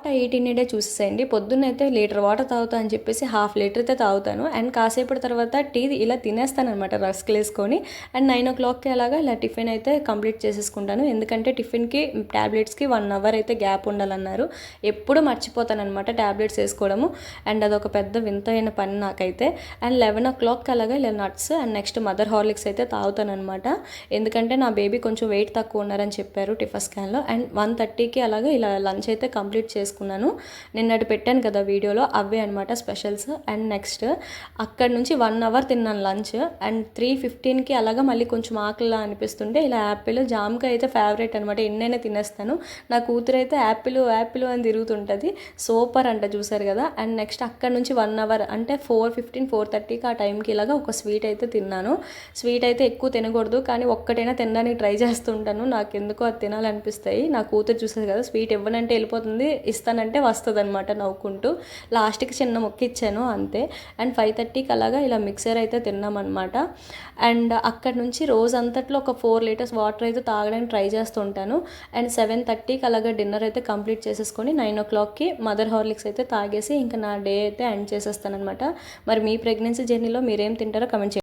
18 చూసేసేయండి. పొద్దున్నైతే litre water తాగుతా అని చెప్పేసి హాఫ్ లీటర్ అయితే తాగుతాను. అండ్ కాసేపటి తర్వాత టీ ఇలా తినేస్తాననమాట రస్క్‌లేసుకొని. అండ్ 9:00కి అలాగా ఇలా టిఫిన్ అయితే కంప్లీట్ చేసేసుకుంటాను. ఎందుకంటే టిఫిన్‌కి, టాబ్లెట్స్‌కి 1 అవర్ అయితే గ్యాప్ ఉండాలన్నారు. ఎప్పుడు మర్చిపోతాననమాట టాబ్లెట్స్ ఏసుకోవడము. అండ్ అదొక పెద్ద వింతైన పని నాకైతే. అండ్ 11:00కి అలాగా ఇలా nuts and next mother Horlicks అయితే తాగుతాననమాట. ఎందుకంటే నా బేబీ కొంచెం వెయిట్ తక్కువ ఉన్నారని చెప్పారు టిఫా స్కాన్‌లో. అండ్ 1:30కి అలాగా ఇలా లంచ్ అయితే కంప్లీట్ చేసుకున్నాను. నిన్నటి పెట్టాను కదా వీడియోలో, అవే అనమాట స్పెషల్స్. అండ్ నెక్స్ట్ అక్కడ నుంచి 1 అవర్ తిన్నాను లంచ్. అండ్ 3:15కి అలాగా మళ్ళీ కొంచెం ఆకలిలా అనిపిస్తుంటే ఇలా యాపిల్, జామకాయ అయితే ఫేవరెట్ అనమాట. ఎన్నైనా తినేస్తాను. నా కూతురు అయితే యాపిల్ యాపిల్ అని తిరుగుతుంటుంది. సూపర్ అంట, చూసారు కదా. అండ్ నెక్స్ట్ అక్కడ నుంచి 1 అవర్ అంటే 4:15, 4:30కి ఆ టైంకి ఇలాగా ఒక స్వీట్ అయితే తిన్నాను. స్వీట్ అయితే ఎక్కువ తినకూడదు, కానీ ఒక్కటైనా తినడానికి ట్రై చేస్తుంటాను. నాకు ఎందుకో అది తినాలనిపిస్తాయి. నా కూతురు చూసేది కదా, స్వీట్ ఇవ్వనంటే వెళ్ళిపోతుంది, ఇస్తానంటే వస్తుందన్నమాట నవ్వుకుంటూ. లాస్ట్కి చిన్న ముక్క ఇచ్చాను అంతే. అండ్ 5:30కి అలాగా ఇలా మిక్సర్ అయితే తిన్నామన్నమాట. అండ్ అక్కడ నుంచి రోజంతట్లో ఒక 4 లీటర్స్ వాటర్ అయితే తాగడానికి ట్రై చేస్తుంటాను. అండ్ 7:30కి అలాగా డిన్నర్ అయితే కంప్లీట్ చేసేసుకొని 9:00కి మదర్ హార్లిక్స్ అయితే తాగేసి ఇంకా నా డే అయితే ఎండ్ చేసేస్తానమాట. మరి మీ ప్రెగ్నెన్సీ జర్నీలో మీరేం తింటారో కమెంట్ చేయండి.